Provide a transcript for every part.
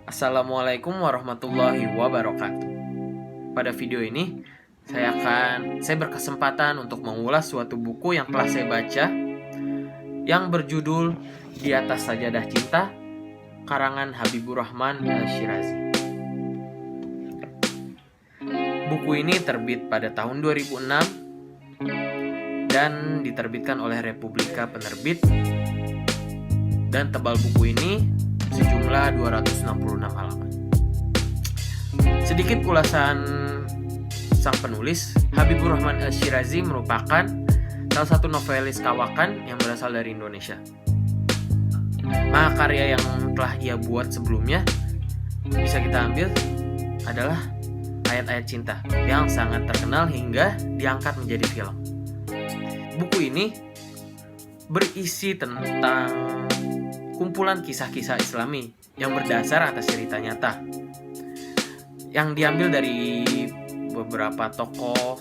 Assalamualaikum warahmatullahi wabarakatuh. Pada video ini, saya berkesempatan untuk mengulas suatu buku yang telah saya baca yang berjudul Di Atas Sajadah Cinta, karangan Habibur Rahman Al-Shirazi. Buku ini terbit pada tahun 2006 dan diterbitkan oleh Republika Penerbit, dan tebal buku ini sejumlah 266 halaman. Sedikit ulasan sang penulis. Habibur Rahman Al-Shirazi merupakan salah satu novelis kawakan yang berasal dari Indonesia. Mahakarya yang telah ia buat sebelumnya bisa kita ambil adalah ayat-ayat cinta yang sangat terkenal hingga diangkat menjadi film. Buku ini berisi tentang kumpulan kisah-kisah Islami yang berdasar atas cerita nyata yang diambil dari beberapa tokoh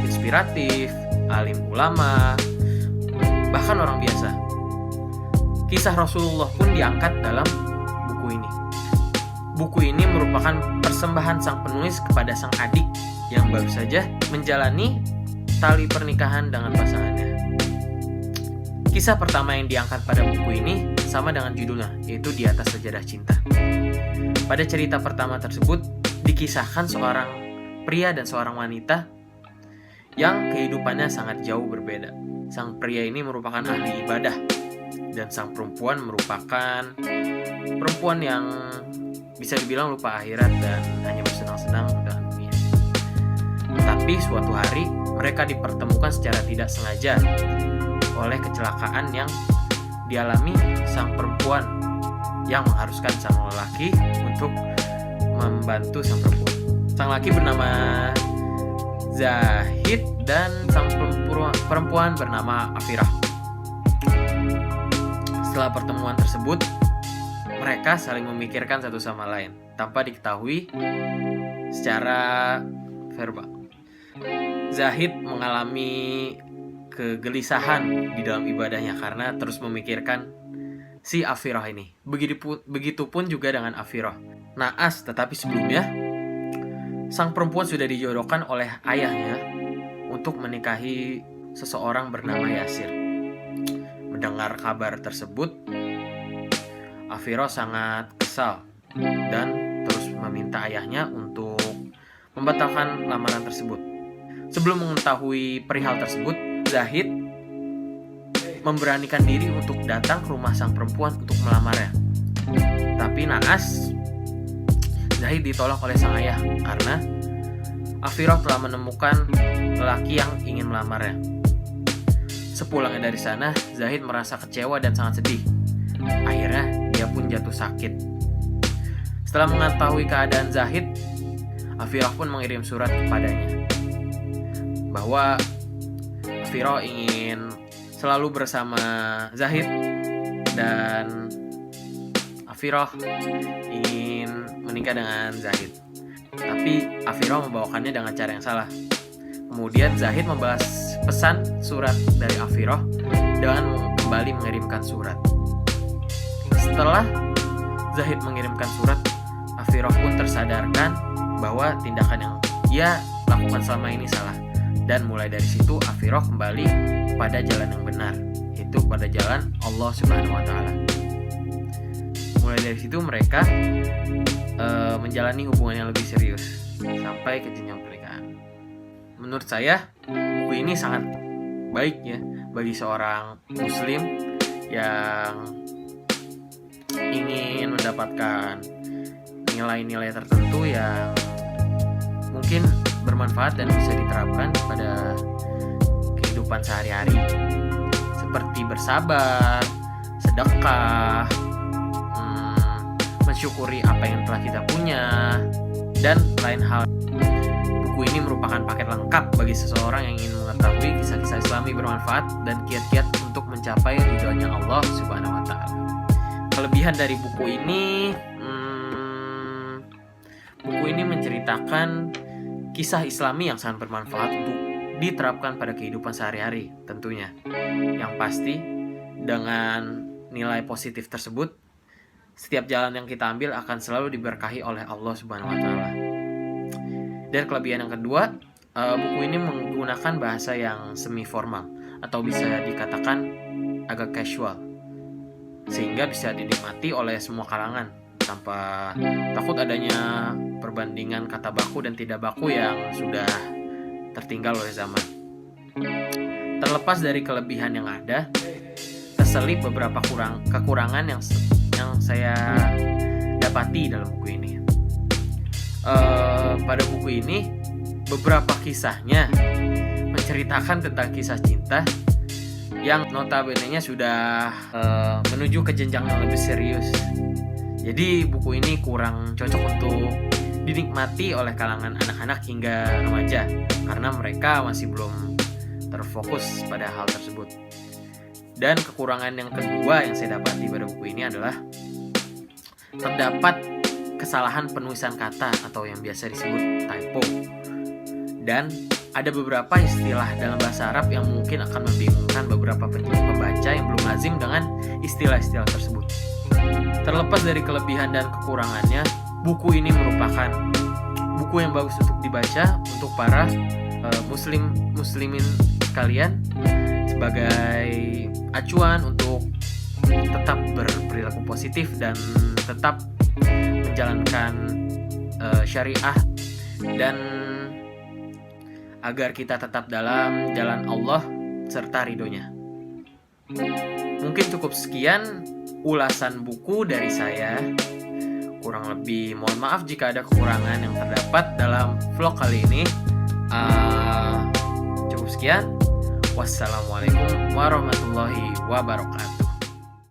inspiratif, alim ulama, bahkan orang biasa. Kisah Rasulullah pun diangkat dalam buku ini. Buku ini merupakan persembahan sang penulis kepada sang adik yang baru saja menjalani tali pernikahan dengan pasangannya. Kisah pertama yang diangkat pada buku ini sama dengan judulnya, yaitu Di Atas Sajadah Cinta. Pada cerita pertama tersebut dikisahkan seorang pria dan seorang wanita yang kehidupannya sangat jauh berbeda. Sang pria ini merupakan ahli ibadah dan sang perempuan merupakan perempuan yang bisa dibilang lupa akhirat dan hanya bersenang-senang dengan dunia. Tapi suatu hari mereka dipertemukan secara tidak sengaja oleh kecelakaan yang dialami sang perempuan yang mengharuskan sang lelaki untuk membantu sang perempuan. Sang laki bernama Zahid dan sang perempuan bernama Afirah. Setelah pertemuan tersebut, mereka saling memikirkan satu sama lain tanpa diketahui secara verbal. Zahid mengalami kegelisahan di dalam ibadahnya karena terus memikirkan si Afirah ini. Begitupun juga dengan Afirah. Naas, tetapi sebelumnya sang perempuan sudah dijodohkan oleh ayahnya untuk menikahi seseorang bernama Yasir. Mendengar kabar tersebut, Afirah sangat kesal dan terus meminta ayahnya untuk membatalkan lamaran tersebut. Sebelum mengetahui perihal tersebut, Zahid memberanikan diri untuk datang ke rumah sang perempuan untuk melamarnya. Tapi naas, Zahid ditolak oleh sang ayah karena Afirah telah menemukan lelaki yang ingin melamarnya. Sepulangnya dari sana, Zahid merasa kecewa dan sangat sedih. Akhirnya dia pun jatuh sakit. Setelah mengetahui keadaan Zahid, Afirah pun mengirim surat kepadanya bahwa Afirah ingin selalu bersama Zahid dan Afirah ingin menikah dengan Zahid. Tapi Afirah membawakannya dengan cara yang salah. Kemudian Zahid membalas pesan surat dari Afirah dengan kembali mengirimkan surat. Setelah Zahid mengirimkan surat, Afirah pun tersadarkan bahwa tindakan yang ia lakukan selama ini salah. Dan mulai dari situ Afirah kembali pada jalan yang benar, yaitu pada jalan Allah Subhanahu wa Ta'ala. Mulai dari situ mereka menjalani hubungan yang lebih serius sampai ke jenjang pernikahan. Menurut saya buku ini sangat baik ya bagi seorang muslim yang ingin mendapatkan nilai-nilai tertentu yang mungkin bermanfaat dan bisa diterapkan pada kehidupan sehari-hari, seperti bersabar, sedekah, mensyukuri apa yang telah kita punya, dan lain hal. Buku ini merupakan paket lengkap bagi seseorang yang ingin mengetahui kisah-kisah Islami bermanfaat dan kiat-kiat untuk mencapai ridhonya Allah Subhanahu wa Ta'ala. Kelebihan dari buku ini menceritakan kisah Islami yang sangat bermanfaat untuk diterapkan pada kehidupan sehari-hari tentunya. Yang pasti dengan nilai positif tersebut setiap jalan yang kita ambil akan selalu diberkahi oleh Allah Subhanahu wa taala. Dan kelebihan yang kedua, buku ini menggunakan bahasa yang semi formal atau bisa dikatakan agak casual, sehingga bisa dinikmati oleh semua kalangan tanpa takut adanya perbandingan kata baku dan tidak baku yang sudah tertinggal oleh zaman. Terlepas dari kelebihan yang ada, terselip beberapa kekurangan yang saya dapati dalam buku ini. Pada buku ini, beberapa kisahnya menceritakan tentang kisah cinta yang notabene-nya sudah menuju ke jenjang yang lebih serius. Jadi buku ini kurang cocok untuk dinikmati oleh kalangan anak-anak hingga remaja karena mereka masih belum terfokus pada hal tersebut. Dan kekurangan yang kedua yang saya dapati pada buku ini adalah terdapat kesalahan penulisan kata atau yang biasa disebut typo. Dan ada beberapa istilah dalam bahasa Arab yang mungkin akan membingungkan beberapa pembaca yang belum lazim dengan istilah-istilah tersebut. Terlepas dari kelebihan dan kekurangannya, buku ini merupakan buku yang bagus untuk dibaca untuk para muslimin sekalian sebagai acuan untuk tetap berperilaku positif dan tetap menjalankan syariah dan agar kita tetap dalam jalan Allah serta ridhonya. Mungkin cukup sekian ulasan buku dari saya. Kurang lebih mohon maaf jika ada kekurangan yang terdapat dalam vlog kali ini. Cukup sekian. Wassalamualaikum warahmatullahi wabarakatuh.